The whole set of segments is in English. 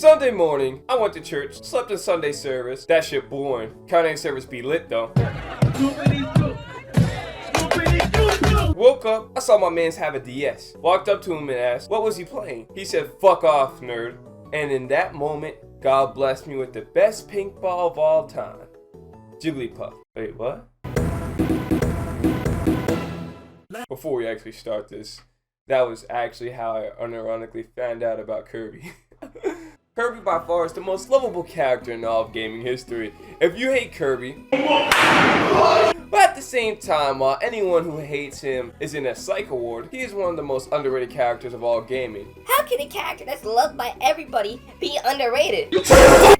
Sunday morning, I went to church, slept in Sunday service. That shit boring. Kanye service be lit though. Woke up, I saw my mans have a DS. Walked up to him and asked, what was he playing? He said, fuck off, nerd. And in that moment, God blessed me with the best pink ball of all time. Jigglypuff. Wait, what? Before we actually start this, that was actually how I unironically found out about Kirby. Kirby by far is the most lovable character in all of gaming history. If you hate Kirby, but at the same time, while anyone who hates him is in a psych award, he is one of the most underrated characters of all gaming. How can a character that's loved by everybody be underrated?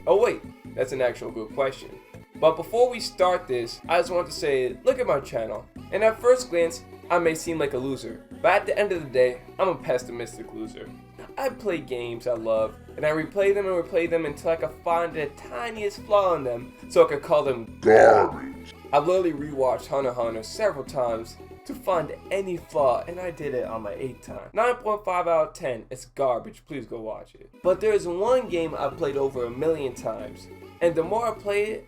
Oh wait, that's an actual good question. But before we start this, I just want to say, look at my channel. And at first glance, I may seem like a loser, but at the end of the day, I'm a pessimistic loser. I play games I love, and I replay them and replay them until I can find the tiniest flaw in them, so I could call them garbage. I've literally rewatched Hunter x Hunter several times to find any flaw, and I did it on my 8th time. 9.5 out of 10, it's garbage, please go watch it. But there's one game I've played over 1,000,000 times, and the more I play it,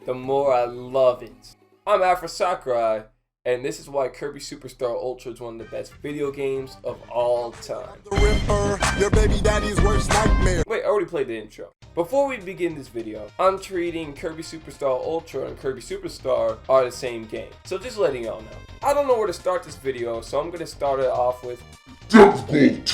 the more I love it. I'm Afro Sakurai, and this is why Kirby Superstar Ultra is one of the best video games of all time. The Ripper, your baby daddy's worst nightmare. Wait, I already played the intro. Before we begin this video, I'm treating Kirby Superstar Ultra and Kirby Superstar are the same game. So just letting y'all know. I don't know where to start this video, so I'm gonna start it off with difficulty.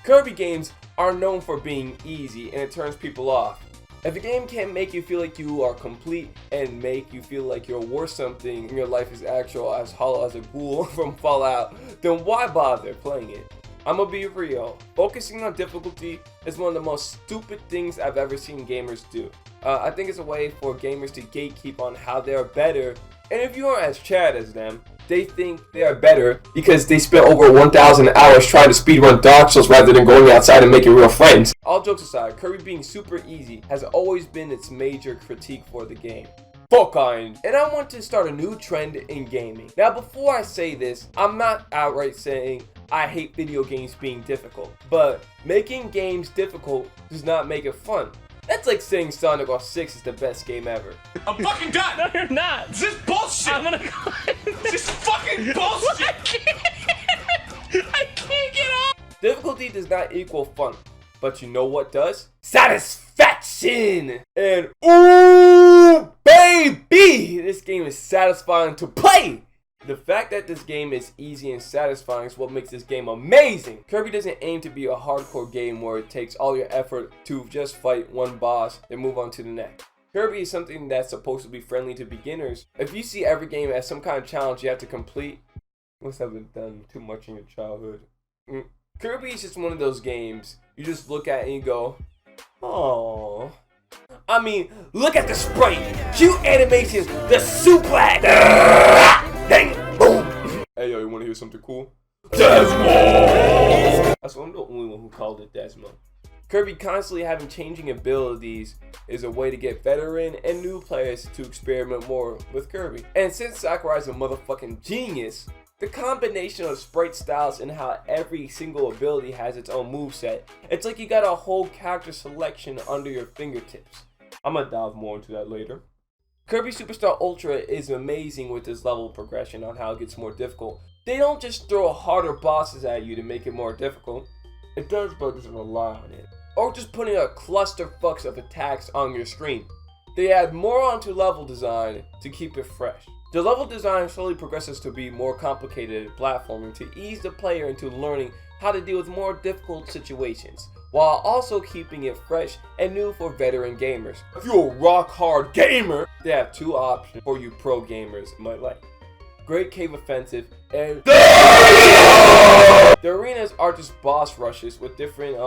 Kirby games are known for being easy and it turns people off. If a game can't make you feel like you are complete and make you feel like you're worth something and your life is actual as hollow as a ghoul from Fallout, then why bother playing it? I'ma be real. Focusing on difficulty is one of the most stupid things I've ever seen gamers do. I think it's a way for gamers to gatekeep on how they're better, and if you aren't as Chad as them, they think they are better because they spent over 1,000 hours trying to speedrun Dark Souls rather than going outside and making real friends. All jokes aside, Kirby being super easy has always been its major critique for the game. Fuck iron. And I want to start a new trend in gaming. Now before I say this, I'm not outright saying I hate video games being difficult, but making games difficult does not make it fun. That's like saying Sonic 06 is the best game ever. I'm fucking done! No, you're not! This is bullshit! I'm gonna go. This is fucking bullshit! I can't get off! Difficulty does not equal fun, but you know what does? Satisfaction! And ooh, baby! This game is satisfying to play! The fact that this game is easy and satisfying is what makes this game amazing. Kirby doesn't aim to be a hardcore game where it takes all your effort to just fight one boss and move on to the next. Kirby is something that's supposed to be friendly to beginners. If you see every game as some kind of challenge you have to complete, you must have done too much in your childhood. Kirby is just one of those games you just look at and you go, oh. I mean, look at the sprite, cute animations, the suplex. Dang, boom. Hey yo, you wanna hear something cool? Desmo! That's why I'm the only one who called it Desmo. Kirby constantly having changing abilities is a way to get veteran and new players to experiment more with Kirby. And since Sakurai's a motherfucking genius, the combination of sprite styles and how every single ability has its own moveset, it's like you got a whole character selection under your fingertips. I'm gonna dive more into that later. Kirby Superstar Ultra is amazing with this level progression on how it gets more difficult. They don't just throw harder bosses at you to make it more difficult. It does, but it doesn't rely on it. Or just putting a clusterfuck of attacks on your screen. They add more onto level design to keep it fresh. The level design slowly progresses to be more complicated platforming to ease the player into learning how to deal with more difficult situations, while also keeping it fresh and new for veteran gamers. If you're a rock hard gamer, they have two options for you pro gamers might like. Great Cave Offensive and the arenas are just boss rushes with different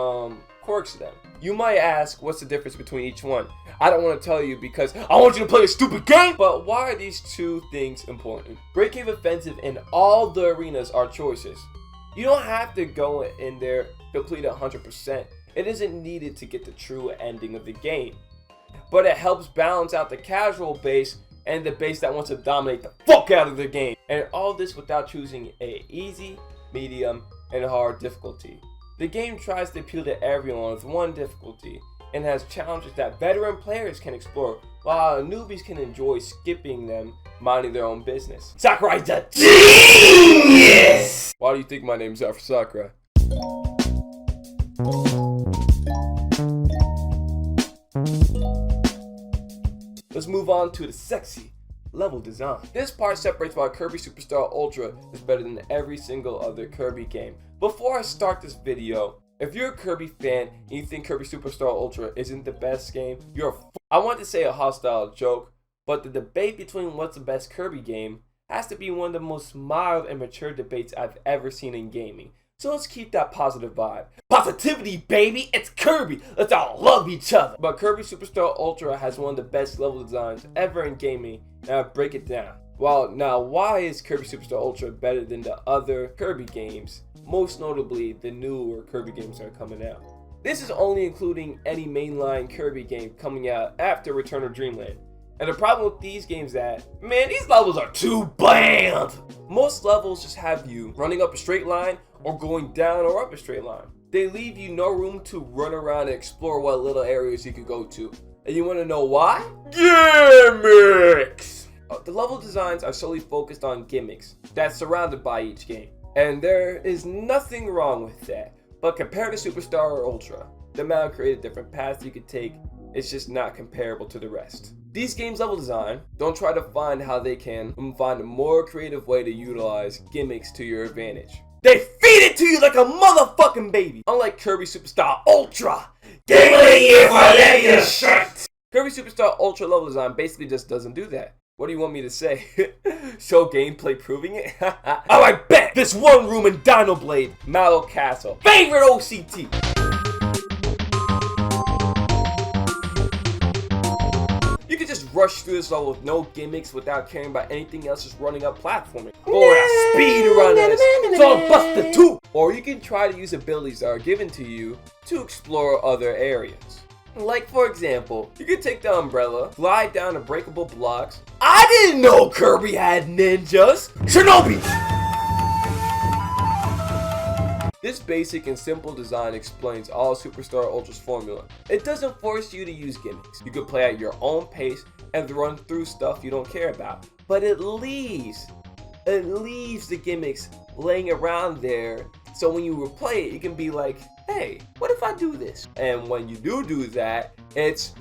quirks to them. You might ask what's the difference between each one. I don't want to tell you because I want you to play a stupid game, but why are these two things important? Great Cave Offensive and all the arenas are choices. You don't have to go in there complete 100%. It isn't needed to get the true ending of the game. But it helps balance out the casual base and the base that wants to dominate the fuck out of the game. And all this without choosing a easy, medium, and hard difficulty. The game tries to appeal to everyone with one difficulty, and has challenges that veteran players can explore, while newbies can enjoy skipping them, minding their own business. Sakurai's a genius! Why do you think my name's after Sakurai? Let's move on to the sexy level design. This part separates why Kirby Superstar Ultra is better than every single other Kirby game. Before I start this video, if you're a Kirby fan and you think Kirby Superstar Ultra isn't the best game, I want to say a hostile joke, but the debate between what's the best Kirby game has to be one of the most mild and mature debates I've ever seen in gaming. So let's keep that positive vibe. Positivity, baby! It's Kirby! Let's all love each other! But Kirby Superstar Ultra has one of the best level designs ever in gaming. Now break it down. Now why is Kirby Superstar Ultra better than the other Kirby games? Most notably, the newer Kirby games that are coming out. This is only including any mainline Kirby game coming out after Return of Dreamland. And the problem with these games is that, man, these levels are too bland! Most levels just have you running up a straight line or going down or up a straight line. They leave you no room to run around and explore what little areas you could go to. And you want to know why? Gimmicks! The level designs are solely focused on gimmicks that's surrounded by each game. And there is nothing wrong with that. But compared to Superstar or Ultra, the amount of creative different paths you could take is just not comparable to the rest. These games' level design don't try to find how they can find a more creative way to utilize gimmicks to your advantage. They feed it to you like a motherfucking baby! Unlike Kirby Superstar Ultra! Game of the year for that shit! Kirby Superstar Ultra level design basically just doesn't do that. What do you want me to say? Show gameplay proving it? Oh, I bet! This one room in Dino Blade, Mallow Castle. Favorite OCT! You can just rush through this level with no gimmicks without caring about anything else, just running up platforming. Boy, that speed run is so busted too! Or you can try to use abilities that are given to you to explore other areas. Like, for example, you can take the umbrella, glide down unbreakable blocks. I didn't know Kirby had ninjas! Shinobi! This basic and simple design explains all Superstar Ultra's formula. It doesn't force you to use gimmicks. You can play at your own pace and run through stuff you don't care about. But it leaves the gimmicks laying around there, so when you replay it, you can be like, hey, what if I do this? And when you do that, it's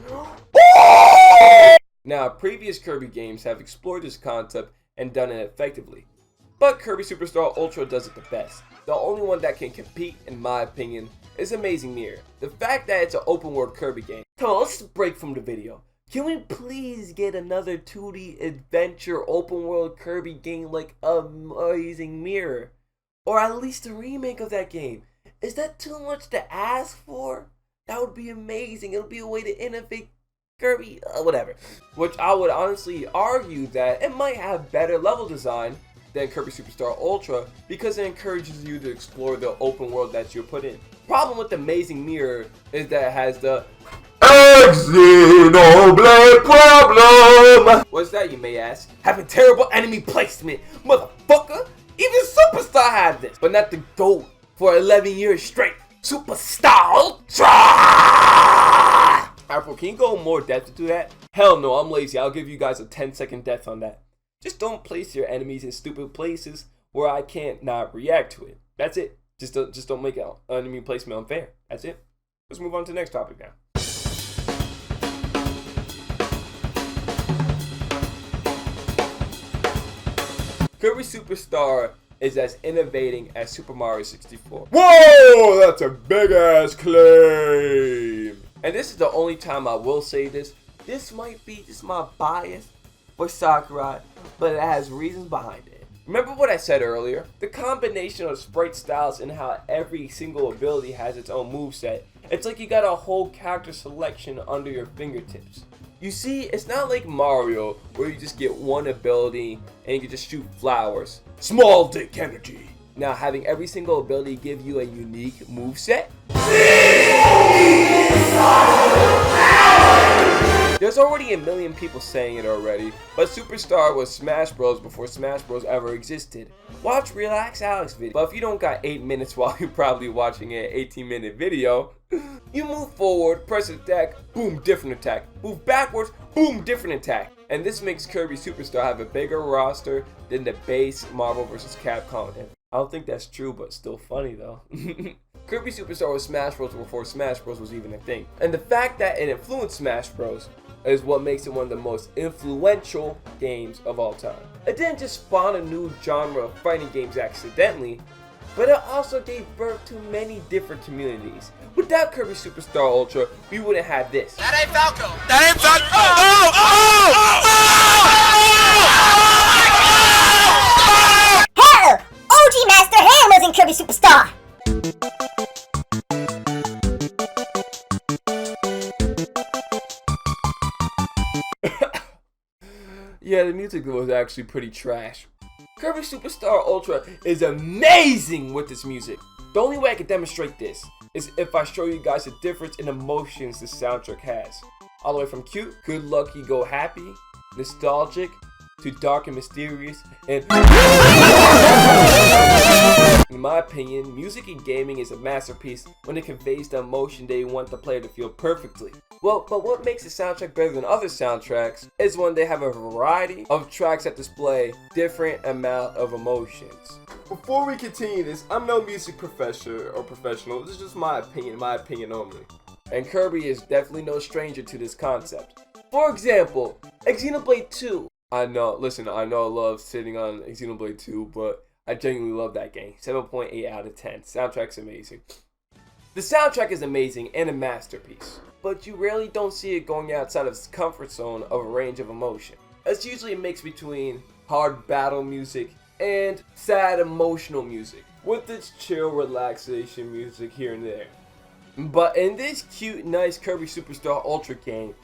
Now, previous Kirby games have explored this concept and done it effectively, but Kirby Superstar Ultra does it the best. The only one that can compete, in my opinion, is Amazing Mirror. The fact that it's an open world Kirby game. Come on, let's break from the video. Can we please get another 2D adventure open world Kirby game like Amazing Mirror? Or at least a remake of that game. Is that too much to ask for? That would be amazing. It would be a way to innovate Kirby, whatever. Which I would honestly argue that it might have better level design than Kirby Superstar Ultra because it encourages you to explore the open world that you're put in. Problem with Amazing Mirror is that it has the Xenoblade problem! What's that, you may ask? Having terrible enemy placement, motherfucker! Even Superstar had this, but not the GOAT for 11 years straight. Superstar Ultra! Alright, can you go more depth into that? Hell no, I'm lazy. I'll give you guys a 10-second depth on that. Just don't place your enemies in stupid places where I can't not react to it. That's it. Just don't make enemy placement unfair. That's it. Let's move on to the next topic now. Kirby Superstar is as innovating as Super Mario 64. Whoa, that's a big ass claim. And this is the only time I will say this. This might be just my bias for Sakurai, but it has reasons behind it. Remember what I said earlier? The combination of sprite styles and how every single ability has its own moveset. It's like you got a whole character selection under your fingertips. You see, it's not like Mario where you just get one ability and you can just shoot flowers. Small dick energy. Now, having every single ability give you a unique moveset. There's already already a million people saying it already, but Superstar was Smash Bros before Smash Bros ever existed. Watch Relax Alex video, but if you don't got 8 minutes while you're probably watching an 18-minute video, you move forward, press attack, boom, different attack. Move backwards, boom, different attack. And this makes Kirby Superstar have a bigger roster than the base Marvel vs. Capcom. And I don't think that's true, but still funny though. Kirby Superstar was Smash Bros before Smash Bros was even a thing. And the fact that it influenced Smash Bros is what makes it one of the most influential games of all time. It didn't just spawn a new genre of fighting games accidentally, but it also gave birth to many different communities. Without Kirby Superstar Ultra, we wouldn't have this. That ain't Falco. That ain't Falco. Hell! OG Master Hand was in Kirby Superstar! Yeah, the music was actually pretty trash. Kirby Superstar Ultra is amazing with this music. The only way I can demonstrate this is if I show you guys the difference in emotions the soundtrack has. All the way from cute, good lucky go happy, nostalgic, to dark and mysterious, and in my opinion, music in gaming is a masterpiece when it conveys the emotion they want the player to feel perfectly. Well, but what makes a soundtrack better than other soundtracks is when they have a variety of tracks that display different amount of emotions. Before we continue this, I'm no music professor or professional, this is just my opinion only. And Kirby is definitely no stranger to this concept. For example, Xenoblade 2. I know I love sitting on Xenoblade 2, but I genuinely love that game. 7.8 out of 10. Soundtrack's amazing. The soundtrack is amazing and a masterpiece, but you rarely don't see it going outside of its comfort zone of a range of emotion. It's usually a mix between hard battle music and sad emotional music, with its chill relaxation music here and there. But in this cute, nice Kirby Superstar Ultra game,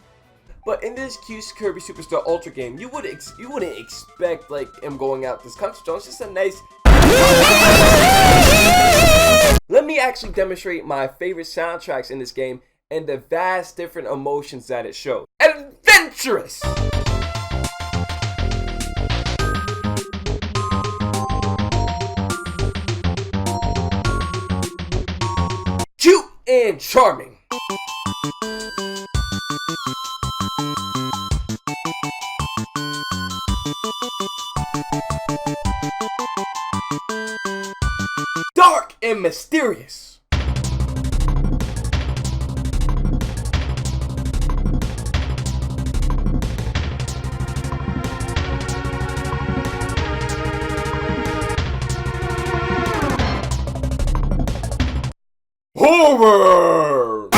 you wouldn't expect like him going out this comfort zone. It's just a nice. Let me actually demonstrate my favorite soundtracks in this game and the vast different emotions that it shows. Adventurous! Cute and charming. Dark and mysterious. Horror!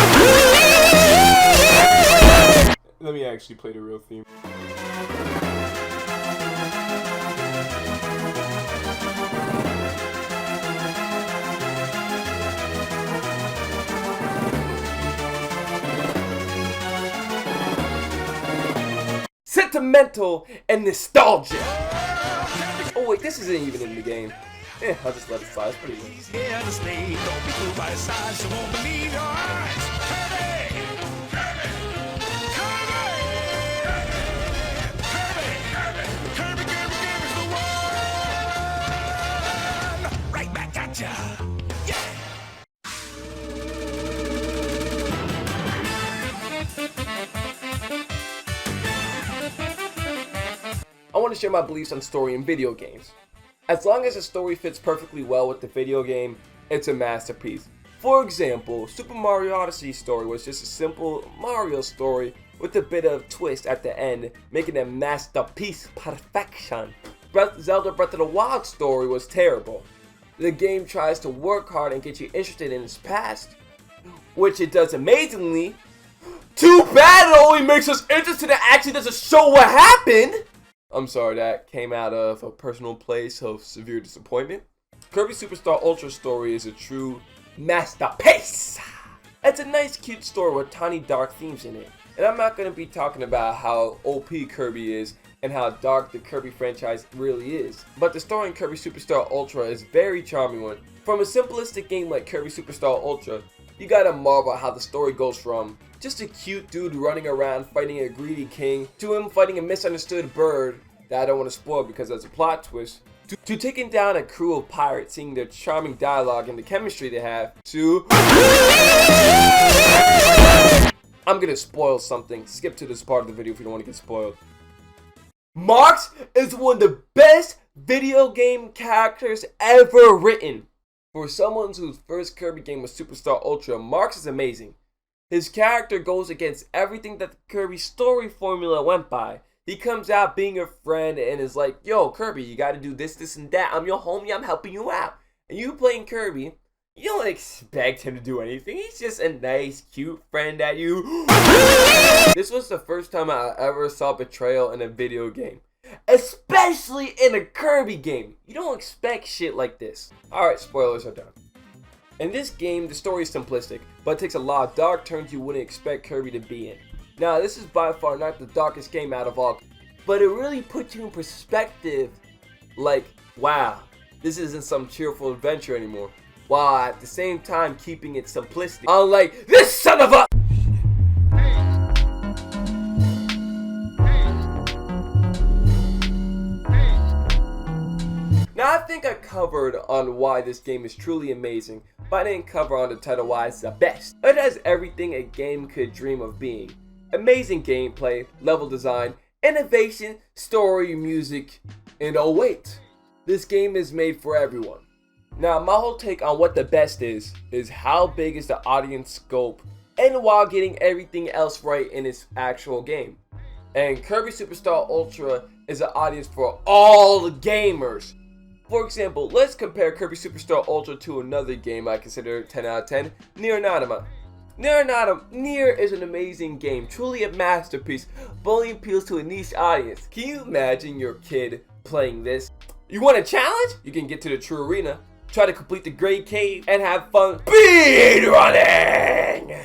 Let me actually play the real theme. Sentimental and nostalgic. Oh wait, this isn't even in the game. I'll just let it slide. It's pretty good. Right back at ya. I want to share my beliefs on story in video games. As long as the story fits perfectly well with the video game, it's a masterpiece. For example, Super Mario Odyssey's story was just a simple Mario story with a bit of twist at the end, making a masterpiece perfection. Zelda Breath of the Wild story was terrible. The game tries to work hard and get you interested in its past, which it does amazingly. Too bad it only makes us interested and actually doesn't show what happened! I'm sorry, that came out of a personal place of severe disappointment. Kirby Superstar Ultra story is a true masterpiece. It's a nice, cute story with tiny, dark themes in it. And I'm not going to be talking about how OP Kirby is and how dark the Kirby franchise really is. But the story in Kirby Superstar Ultra is a very charming one. From a simplistic game like Kirby Superstar Ultra, you gotta marvel at how the story goes from just a cute dude running around fighting a greedy king to him fighting a misunderstood bird that I don't want to spoil because that's a plot twist, to taking down a crew of pirates, seeing their charming dialogue and the chemistry they have, to I'm gonna spoil something. Skip to this part of the video if you don't want to get spoiled. Marx is one of the best video game characters ever written. For someone whose first Kirby game was Superstar Ultra, Marx is amazing. His character goes against everything that the Kirby story formula went by. He comes out being a friend and is like, yo, Kirby, you gotta do this, this, and that. I'm your homie, I'm helping you out. And you playing Kirby, you don't expect him to do anything. He's just a nice, cute friend that you... This was the first time I ever saw betrayal in a video game. Especially in a Kirby game. You don't expect shit like this. Alright, spoilers are done. In this game, the story is simplistic, but it takes a lot of dark turns you wouldn't expect Kirby to be in. Now, this is by far not the darkest game out of all, but it really puts you in perspective, like, wow, this isn't some cheerful adventure anymore, while at the same time keeping it simplistic. Unlike this son of a... Now, I think I covered on why this game is truly amazing, but I didn't cover on the title why it's the best. It has everything a game could dream of being. Amazing gameplay, level design, innovation, story, music, and oh wait, this game is made for everyone. Now, my whole take on what the best is how big is the audience scope, and while getting everything else right in its actual game. And Kirby Superstar Ultra is an audience for all gamers. For example, let's compare Kirby Superstar Ultra to another game I consider 10 out of 10, Noname. Nier is an amazing game, truly a masterpiece, but only appeals to a niche audience. Can you imagine your kid playing this? You want a challenge? You can get to the true arena, try to complete the Great Cave, and have fun speed running!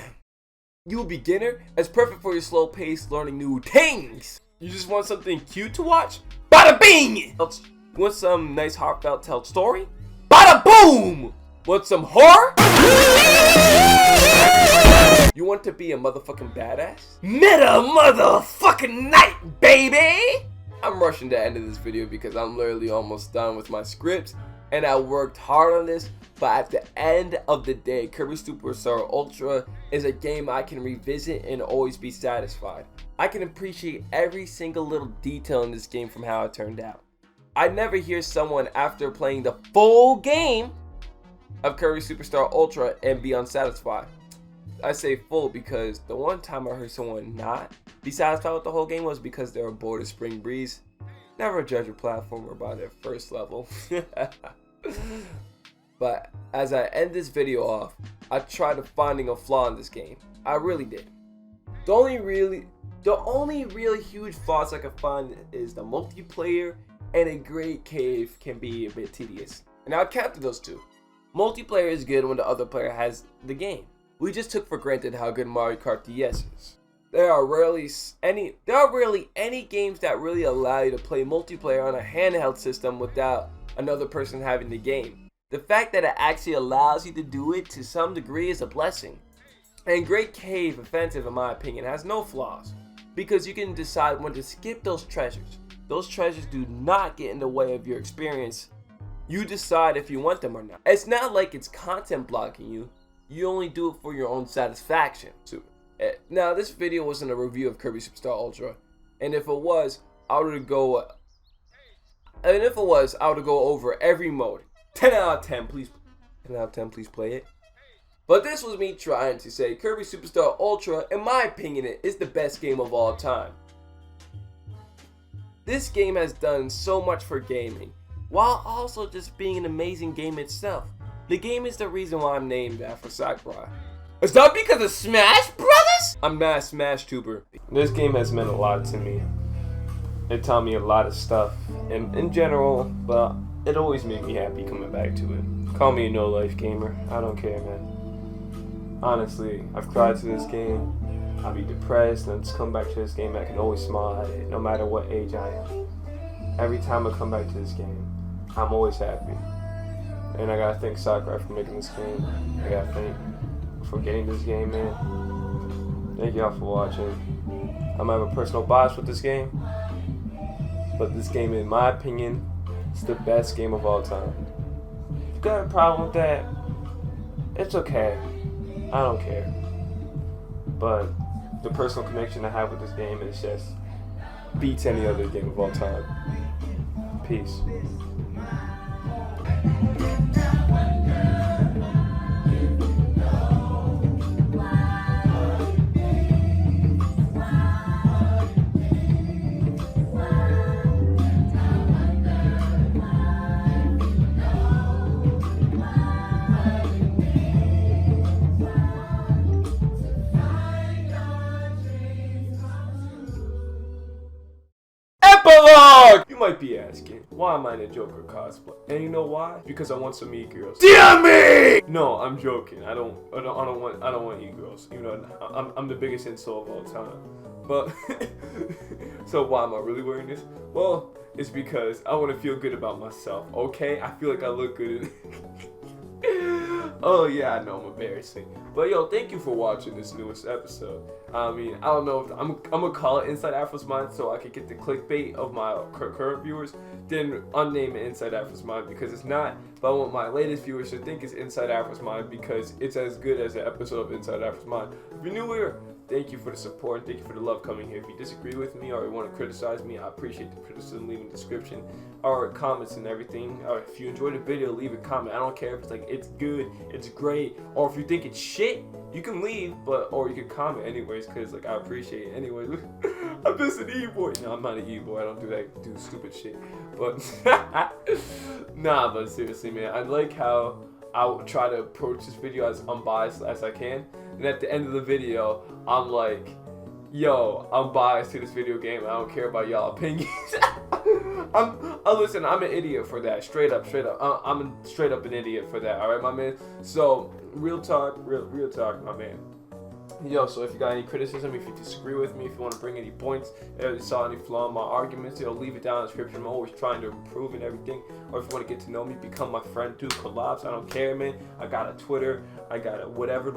You a beginner? It's perfect for your slow pace learning new things. You just want something cute to watch? Bada bing! You want some nice heartfelt tell story? Bada boom! Want some horror? You want to be a motherfucking badass? Meta motherfucking night, baby! I'm rushing the end of this video because I'm literally almost done with my scripts and I worked hard on this, but at the end of the day, Kirby Superstar Ultra is a game I can revisit and always be satisfied. I can appreciate every single little detail in this game from how it turned out. I never hear someone after playing the full game of Kirby Superstar Ultra and be unsatisfied. I say full because the one time I heard someone not be satisfied with the whole game was because they were bored of Spring Breeze. Never judge a platformer by their first level. But as I end this video off, I tried finding a flaw in this game. I really did. The only really huge flaws I could find is the multiplayer and a great cave can be a bit tedious. And I'll counter those two. Multiplayer is good when the other player has the game. We just took for granted how good Mario Kart DS is. There are rarely any games that really allow you to play multiplayer on a handheld system without another person having the game. The fact that it actually allows you to do it to some degree is a blessing. And Great Cave Offensive, in my opinion, has no flaws because you can decide when to skip those treasures. Those treasures do not get in the way of your experience. You decide if you want them or not. It's not like it's content blocking you. You only do it for your own satisfaction. Now, this video wasn't a review of Kirby Superstar Ultra, and if it was, I would go over every mode. 10 out of 10, please. 10 out of 10, please play it. But this was me trying to say Kirby Superstar Ultra, in my opinion, is the best game of all time. This game has done so much for gaming, while also just being an amazing game itself. The game is the reason why I'm named after Sakurai. It's not because of Smash Brothers? I'm not a Smash tuber. This game has meant a lot to me. It taught me a lot of stuff in general, but it always made me happy coming back to it. Call me a no-life gamer. I don't care, man. Honestly, I've cried to this game. I'll be depressed, and just come back to this game. I can always smile at it, no matter what age I am. Every time I come back to this game, I'm always happy. And I gotta thank Sakurai for making this game. I gotta thank for getting this game, man. Thank y'all for watching. I might have a personal bias with this game, but this game, in my opinion, is the best game of all time. If you got a problem with that, it's okay. I don't care. But the personal connection I have with this game is just beats any other game of all time. Peace. Epilogue! You might be asking, why am I in a Joker cosplay? And you know why? Because I want some e-girls. DM me! No, I'm joking. I don't want e-girls. You know, I'm the biggest insult of all time. But so why am I really wearing this? Well, it's because I want to feel good about myself. Okay, I feel like I look good. Oh yeah, I know I'm embarrassing. But yo, thank you for watching this newest episode. I mean, I don't know if I'm gonna call it Inside Afro's Mind so I can get the clickbait of my current viewers. Then unname it Inside Afro's Mind because it's not. But I want my latest viewers to think it's Inside Afro's Mind because it's as good as an episode of Inside Afro's Mind. If you're new here, thank you for the support. Thank you for the love coming here. If you disagree with me or you want to criticize me, I appreciate the criticism. Leave a description or comments and everything. Or if you enjoyed the video, leave a comment. I don't care if it's like it's good, it's great, or if you think it's shit, you can leave, or you can comment anyways, cause like I appreciate it anyways. I'm just an e-boy. No, I'm not an e-boy. I don't do stupid shit. But nah, but seriously, man, I like how I try to approach this video as unbiased as I can. And at the end of the video, I'm like, yo, I'm biased to this video game. I don't care about y'all opinions. Listen, I'm an idiot for that. Straight up. I'm straight up an idiot for that. All right, my man. So, real talk, my man. Yo, so if you got any criticism, if you disagree with me, if you want to bring any points, if you saw any flaw in my arguments, leave it down in the description. I'm always trying to improve and everything. Or if you want to get to know me, become my friend, do collabs. I don't care, man. I got a Twitter. I got a whatever.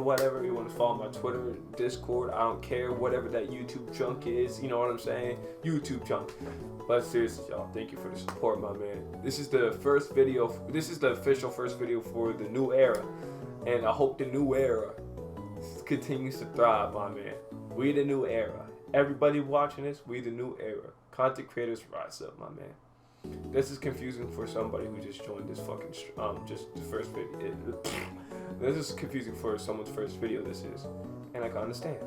You want to follow my Twitter, Discord. I don't care. Whatever that YouTube junk is. You know what I'm saying? YouTube junk. But seriously, y'all, thank you for the support, my man. This is the first video. This is the official first video for the new era. And I hope the new era continues to thrive, my man. We the new era. Everybody watching this, we the new era. Content creators rise up, my man. This is confusing for somebody who just joined this fucking just the first video. This is confusing for someone's first video. This is, and I can understand.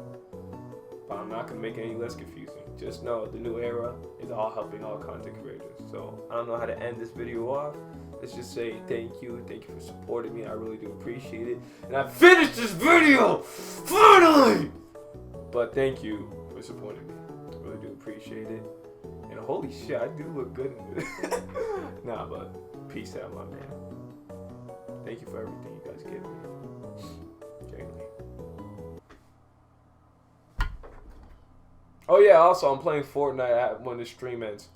But I'm not gonna make it any less confusing. Just know the new era is all helping all content creators. So I don't know how to end this video off. Let's just say thank you for supporting me. I really do appreciate it. And I finished this video, finally! But thank you for supporting me. I really do appreciate it. And holy shit, I do look good in it. Nah, but peace out, my man. Thank you for everything you guys give me. Genuinely. Oh yeah, also I'm playing Fortnite when the stream ends.